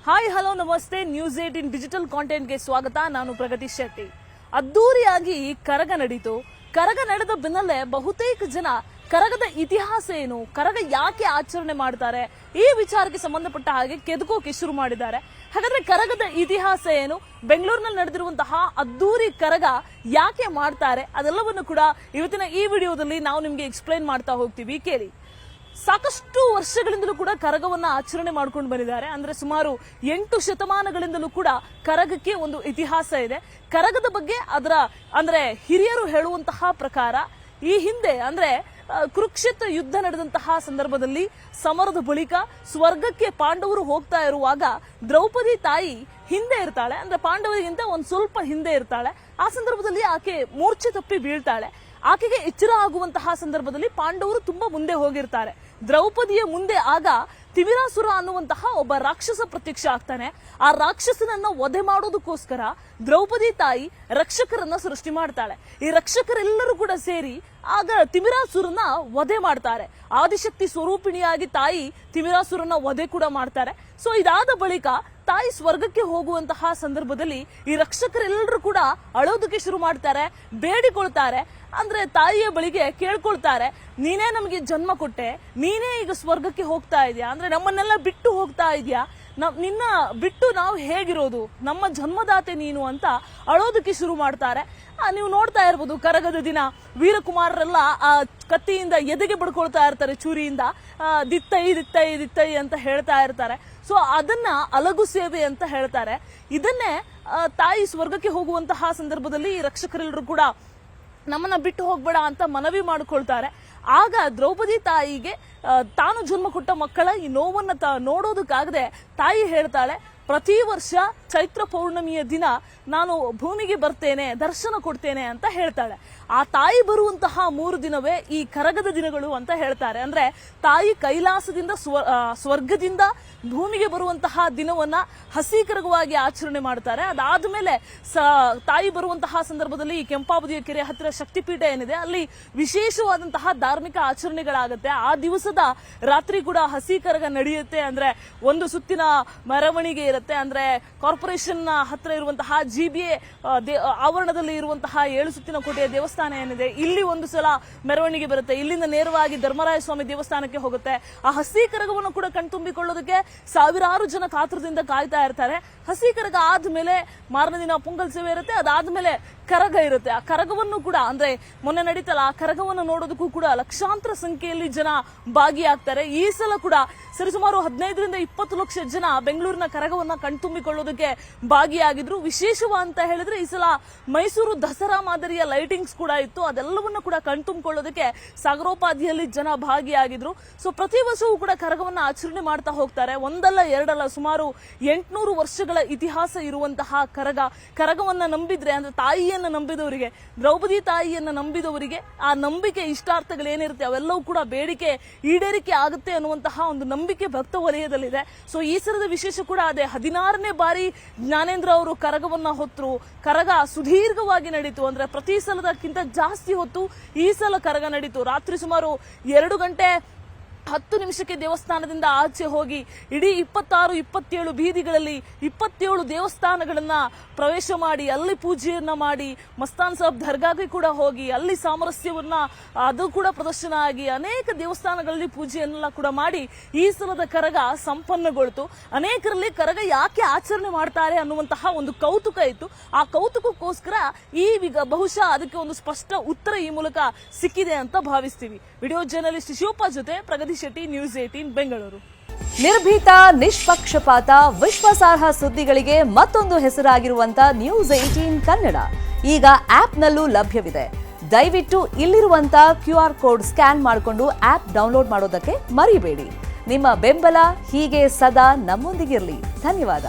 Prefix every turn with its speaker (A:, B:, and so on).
A: Hi hello ನಮಸ್ತೆ. News18 digital ಕಾಂಟೆಂಟ್ಗೆ ಸ್ವಾಗತ. ನಾನು ಪ್ರಗತಿ ಶೆಟ್ಟಿ. ಅದ್ದೂರಿಯಾಗಿ ಕರಗ ನಡೀತು. ಕರಗ ನಡೆದ ಬೆನ್ನಲ್ಲೇ ಬಹುತೇಕ ಜನ ಕರಗದ ಇತಿಹಾಸ ಏನು, ಕರಗ ಯಾಕೆ ಆಚರಣೆ ಮಾಡ್ತಾರೆ, ಈ ವಿಚಾರಕ್ಕೆ ಸಂಬಂಧಪಟ್ಟ ಹಾಗೆ ಕೆದಕೋಕೆ ಶುರು ಮಾಡಿದ್ದಾರೆ. ಹಾಗಾದ್ರೆ ಕರಗದ ಇತಿಹಾಸ ಏನು, ಬೆಂಗಳೂರಿನಲ್ಲಿ ನಡೆದಿರುವಂತಹ ಅದ್ದೂರಿ ಕರಗ ಯಾಕೆ ಮಾಡ್ತಾರೆ, ಅದೆಲ್ಲವನ್ನು ಕೂಡ ಇವತ್ತಿನ ಈ ವಿಡಿಯೋದಲ್ಲಿ ನಾವು ನಿಮ್ಗೆ ಎಕ್ಸ್ಪ್ಲೈನ್ ಮಾಡ್ತಾ ಹೋಗ್ತೀವಿ. ಕೇಳಿ. ಸಾಕಷ್ಟು ವರ್ಷಗಳಿಂದಲೂ ಕೂಡ ಕರಗವನ್ನ ಆಚರಣೆ ಮಾಡ್ಕೊಂಡು ಬಂದಿದ್ದಾರೆ. ಅಂದ್ರೆ ಸುಮಾರು 8 ಶತಮಾನಗಳಿಂದಲೂ ಕೂಡ ಕರಗಕ್ಕೆ ಒಂದು ಇತಿಹಾಸ ಇದೆ. ಕರಗದ ಬಗ್ಗೆ ಅಂದ್ರೆ ಹಿರಿಯರು ಹೇಳುವಂತಹ ಪ್ರಕಾರ ಈ ಹಿಂದೆ ಅಂದ್ರೆ ಕುರುಕ್ಷೇತ್ರ ಯುದ್ಧ ನಡೆದಂತಹ ಸಂದರ್ಭದಲ್ಲಿ ಸಮರದ ಬಳಿಕ ಸ್ವರ್ಗಕ್ಕೆ ಪಾಂಡವರು ಹೋಗ್ತಾ ಇರುವಾಗ ದ್ರೌಪದಿ ತಾಯಿ ಹಿಂದೆ ಇರ್ತಾಳೆ. ಅಂದ್ರೆ ಪಾಂಡವರಿಗಿಂತ ಒಂದ್ ಸ್ವಲ್ಪ ಹಿಂದೆ ಇರ್ತಾಳೆ. ಆ ಸಂದರ್ಭದಲ್ಲಿ ಆಕೆ ಮೂರ್ಛೆ ತಪ್ಪಿ ಬೀಳ್ತಾಳೆ. ಆಕೆಗೆ ಎಚ್ಚರ ಆಗುವಂತಹ ಸಂದರ್ಭದಲ್ಲಿ ಪಾಂಡವರು ತುಂಬಾ ಮುಂದೆ ಹೋಗಿರ್ತಾರೆ. ದ್ರೌಪದಿಯ ಮುಂದೆ ಆಗ ತಿಮಿರಾಸುರ ಅನ್ನುವಂತಹ ಒಬ್ಬ ರಾಕ್ಷಸ ಪ್ರತ್ಯಕ್ಷ ಆಗ್ತಾನೆ. ಆ ರಾಕ್ಷಸನನ್ನ ವಧೆ ಮಾಡೋದಕ್ಕೋಸ್ಕರ ದ್ರೌಪದಿ ತಾಯಿ ರಕ್ಷಕರನ್ನ ಸೃಷ್ಟಿ ಮಾಡ್ತಾಳೆ. ಈ ರಕ್ಷಕರೆಲ್ಲರೂ ಕೂಡ ಸೇರಿ ಆಗ ತಿಮಿರಾಸುರನ್ನ ವಧೆ ಮಾಡ್ತಾರೆ. ಆದಿಶಕ್ತಿ ಸ್ವರೂಪಿಣಿಯಾಗಿ ತಾಯಿ ತಿಮಿರಾಸುರನ್ನ ವಧೆ ಕೂಡ ಮಾಡ್ತಾರೆ. ಸೊ ಇದಾದ ಬಳಿಕ ತಾಯಿ ಸ್ವರ್ಗಕ್ಕೆ ಹೋಗುವಂತಹ ಸಂದರ್ಭದಲ್ಲಿ ಈ ರಕ್ಷಕರೆಲ್ಲರೂ ಕೂಡ ಅಳೋದಕ್ಕೆ ಶುರು ಮಾಡ್ತಾರೆ, ಬೇಡಿಕೊಳ್ತಾರೆ. ಅಂದ್ರೆ ತಾಯಿಯ ಬಳಿಗೆ ಕೇಳ್ಕೊಳ್ತಾರೆ, ನೀನೇ ನಮಗೆ ಜನ್ಮ ಕೊಟ್ಟೆ, ನೀನೇ ಈಗ ಸ್ವರ್ಗಕ್ಕೆ ಹೋಗ್ತಾ ಇದೆಯಾ, ಅಂದ್ರೆ ನಮ್ಮನ್ನೆಲ್ಲ ಬಿಟ್ಟು ಹೋಗ್ತಾ ಇದೆಯಾ, ನಿನ್ನ ಬಿಟ್ಟು ನಾವು ಹೇಗಿರೋದು, ನಮ್ಮ ಜನ್ಮದಾತೆ ನೀನು ಅಂತ ಅಳೋದಕ್ಕೆ ಶುರು ಮಾಡ್ತಾರೆ. ನೀವು ನೋಡ್ತಾ ಇರ್ಬೋದು, ಕರಗದ ದಿನ ವೀರಕುಮಾರರೆಲ್ಲ ಆ ಕತ್ತಿಯಿಂದ ಎದೆಗೆ ಬಡ್ಕೊಳ್ತಾ ಇರ್ತಾರೆ, ಚೂರಿಯಿಂದ ದಿತ್ತೈ ದಿತ್ತೈ ದಿತ್ತೈ ಅಂತ ಹೇಳ್ತಾ ಇರ್ತಾರೆ. ಸೊ ಅದನ್ನ ಅಲಗು ಸೇವೆ ಅಂತ ಹೇಳ್ತಾರೆ. ಇದನ್ನೇ ತಾಯಿ ಸ್ವರ್ಗಕ್ಕೆ ಹೋಗುವಂತಹ ಸಂದರ್ಭದಲ್ಲಿ ಈ ರಕ್ಷಕರೆಲ್ಲರೂ ಕೂಡ ನಮ್ಮನ್ನ ಬಿಟ್ಟು ಹೋಗ್ಬೇಡ ಅಂತ ಮನವಿ ಮಾಡಿಕೊಳ್ತಾರೆ. ಆಗ ದ್ರೌಪದಿ ತಾಯಿಗೆ ತಾನು ಜನ್ಮ ಕೊಟ್ಟ ಮಕ್ಕಳ ಈ ನೋವನ್ನ ನೋಡೋದಕ್ಕಾಗದೆ ತಾಯಿ ಹೇಳ್ತಾಳೆ, ಪ್ರತಿ ವರ್ಷ ಚೈತ್ರ ಪೌರ್ಣಮಿಯ ದಿನ ನಾನು ಭೂಮಿಗೆ ಬರ್ತೇನೆ, ದರ್ಶನ ಕೊಡ್ತೇನೆ ಅಂತ ಹೇಳ್ತಾಳೆ. ಆ ತಾಯಿ ಬರುವಂತಹ 3 ದಿನವೇ ಈ ಕರಗದ ದಿನಗಳು ಅಂತ ಹೇಳ್ತಾರೆ. ಅಂದ್ರೆ ತಾಯಿ ಕೈಲಾಸದಿಂದ ಸ್ವರ್ಗದಿಂದ ಭೂಮಿಗೆ ಬರುವಂತಹ ದಿನವನ್ನ ಹಸಿ ಕರಗವಾಗಿ ಆಚರಣೆ ಮಾಡ್ತಾರೆ. ಅದಾದ್ಮೇಲೆ ತಾಯಿ ಬರುವಂತಹ ಸಂದರ್ಭದಲ್ಲಿ ಈ ಕೆಂಪಾಬದಿಯ ಕೆರೆ ಹತ್ತಿರ ಶಕ್ತಿಪೀಠ ಏನಿದೆ ಅಲ್ಲಿ ವಿಶೇಷವಾದಂತಹ ಧಾರ್ಮಿಕ ಆಚರಣೆಗಳಾಗುತ್ತೆ. ಆ ದಿವಸದ ರಾತ್ರಿ ಕೂಡ ಹಸಿ ಕರಗ ನಡೆಯುತ್ತೆ. ಅಂದ್ರೆ ಒಂದು ಸುತ್ತಿನ ಮೆರವಣಿಗೆ ಇರುತ್ತೆ. ಅಂದ್ರೆ ಕಾರ್ಪೊರೇಷನ್ ಹತ್ರ ಇರುವಂತಹ GBA ಆವರಣದಲ್ಲಿ ಇರುವಂತಹ 7 ಸುತ್ತಿನ ಕೋಟೆಯ ದೇವಸ್ಥಾನ ಏನಿದೆ ಇಲ್ಲಿ ಒಂದು ಸಲ ಮೆರವಣಿಗೆ ಬರುತ್ತೆ. ಇಲ್ಲಿಂದ ನೇರವಾಗಿ ಧರ್ಮರಾಯ ಸ್ವಾಮಿ ದೇವಸ್ಥಾನಕ್ಕೆ ಹೋಗುತ್ತೆ. ಆ ಹಸಿ ಕರಗವನ್ನು ಕೂಡ ಕಣ್ತುಂಬಿಕೊಳ್ಳೋದಕ್ಕೆ ಸಾವಿರಾರು ಜನ ಕಾತುರದಿಂದ ಕಾಯ್ತಾ ಇರ್ತಾರೆ. ಹಸಿ ಕರಗ ಆದ್ಮೇಲೆ ಮಾರನೇ ದಿನ ಪೊಂಗಲ್ ಸೇವೆ ಇರುತ್ತೆ. ಅದಾದ್ಮೇಲೆ ಕರಗ ಇರುತ್ತೆ. ಆ ಕರಗವನ್ನು ಕೂಡ ಅಂದ್ರೆ ಮೊನ್ನೆ ನಡೀತಲ್ಲ, ಆ ಕರಗವನ್ನು ನೋಡೋದಕ್ಕೂ ಕೂಡ ಲಕ್ಷಾಂತರ ಸಂಖ್ಯೆಯಲ್ಲಿ ಜನ ಭಾಗಿಯಾಗ್ತಾರೆ. ಈ ಸಲ ಕೂಡ ಸರಿಸುಮಾರು 15ರಿಂದ 20 ಲಕ್ಷ ಜನ ಬೆಂಗಳೂರಿನ ಕರಗವನ್ನ ಕಣ್ತುಂಬಿಕೊಳ್ಳೋದಕ್ಕೆ ಭಾಗಿಯಾಗಿದ್ರು. ವಿಶೇಷವಂತ ಹೇಳಿದ್ರೆ ಈ ಸಲ ಮೈಸೂರು ದಸರಾ ಮಾದರಿಯ ಲೈಟಿಂಗ್ಸ್ ಕೂಡ ಇತ್ತು. ಅದೆಲ್ಲವನ್ನ ಕೂಡ ಕಣ್ತುಂಬಿಕೊಳ್ಳೋದಕ್ಕೆ ಸಾಗರೋಪಾದಿಯಲ್ಲಿ ಜನ ಭಾಗಿಯಾಗಿದ್ರು. ಸೊ ಪ್ರತಿ ವರ್ಷವೂ ಕೂಡ ಕರಗವನ್ನ ಆಚರಣೆ ಮಾಡ್ತಾ ಹೋಗ್ತಾರೆ. ಒಂದಲ್ಲ ಎರಡಲ್ಲ, ಸುಮಾರು 800 ವರ್ಷಗಳ ಇತಿಹಾಸ ಇರುವಂತಹ ಕರಗವನ್ನ ನಂಬಿದ್ರೆ ಅಂದ್ರೆ ತಾಯಿಯನ್ನ ನಂಬಿದವರಿಗೆ, ದ್ರೌಪದಿ ತಾಯಿಯನ್ನ ನಂಬಿದವರಿಗೆ ಆ ನಂಬಿಕೆ ಇಷ್ಟಾರ್ಥಗಳೇನಿರುತ್ತೆ ಅವೆಲ್ಲವೂ ಕೂಡ ಬೇಡಿಕೆ ಈಡೇರಿಕೆ ಆಗುತ್ತೆ ಅನ್ನುವಂತಹ ಒಂದು ನಂಬಿಕೆ ಭಕ್ತ ವಲಯದಲ್ಲಿದೆ. ಸೊ ಈ ಸಲದ ವಿಶೇಷ ಕೂಡ ಅದೇ. 16ನೇ ಬಾರಿ ಜ್ಞಾನೇಂದ್ರ ಅವರು ಕರಗವನ್ನ ಹೊತ್ತರು. ಕರಗ ಸುದೀರ್ಘವಾಗಿ ನಡೀತು. ಅಂದ್ರೆ ಪ್ರತಿ ಸಲದಕ್ಕಿಂತ ಜಾಸ್ತಿ ಹೊತ್ತು ಈ ಸಲ ಕರಗ ನಡೀತು. ರಾತ್ರಿ ಸುಮಾರು 2 ಗಂಟೆ 10 ನಿಮಿಷಕ್ಕೆ ದೇವಸ್ಥಾನದಿಂದ ಆಚೆ ಹೋಗಿ ಇಡೀ 26-27 ಬೀದಿಗಳಲ್ಲಿ 27 ದೇವಸ್ಥಾನಗಳನ್ನ ಪ್ರವೇಶ ಮಾಡಿ ಅಲ್ಲಿ ಪೂಜೆಯನ್ನ ಮಾಡಿ ಮಸ್ತಾನ್ ಸಾಬ್ ದರ್ಗಾಗೆ ಕೂಡ ಹೋಗಿ ಅಲ್ಲಿ ಸಾಮರಸ್ಯವನ್ನ ಅದು ಕೂಡ ಪ್ರದರ್ಶನ ಆಗಿ ಅನೇಕ ದೇವಸ್ಥಾನಗಳಲ್ಲಿ ಪೂಜೆಯನ್ನೆಲ್ಲ ಕೂಡ ಮಾಡಿ ಈ ಸಲದ ಕರಗ ಸಂಪನ್ನಗೊಳ್ತು. ಅನೇಕರಲ್ಲಿ ಕರಗ ಯಾಕೆ ಆಚರಣೆ ಮಾಡ್ತಾರೆ ಅನ್ನುವಂತಹ ಒಂದು ಕೌತುಕ ಇತ್ತು. ಆ ಕೌತುಕಕ್ಕೋಸ್ಕರ ಬಹುಶಃ ಅದಕ್ಕೆ ಒಂದು ಸ್ಪಷ್ಟ ಉತ್ತರ ಈ ಮೂಲಕ ಸಿಕ್ಕಿದೆ ಅಂತ ಭಾವಿಸ್ತೀವಿ. ವಿಡಿಯೋ ಜರ್ನಲಿಸ್ಟ್ ಶಿವಪ್ಪ ಜೊತೆ ಪ್ರಗತಿ ಶೆಟ್ಟಿ, ನ್ಯೂಸ್18 ಬೆಂಗಳೂರು.
B: ನಿರ್ಭೀತ, ನಿಷ್ಪಕ್ಷಪಾತ, ವಿಶ್ವಾಸಾರ್ಹ ಸುದ್ದಿಗಳಿಗೆ ಮತ್ತೊಂದು ಹೆಸರಾಗಿರುವಂತ ನ್ಯೂಸ್18 ಕನ್ನಡ ಈಗ ಆಪ್ನಲ್ಲೂ ಲಭ್ಯವಿದೆ. ದಯವಿಟ್ಟು ಇಲ್ಲಿರುವಂತ QR ಕೋಡ್ ಸ್ಕ್ಯಾನ್ ಮಾಡಿಕೊಂಡು ಆಪ್ ಡೌನ್ಲೋಡ್ ಮಾಡೋದಕ್ಕೆ ಮರಿಬೇಡಿ. ನಿಮ್ಮ ಬೆಂಬಲ ಹೀಗೆ ಸದಾ ನಮ್ಮೊಂದಿಗಿರಲಿ. ಧನ್ಯವಾದ.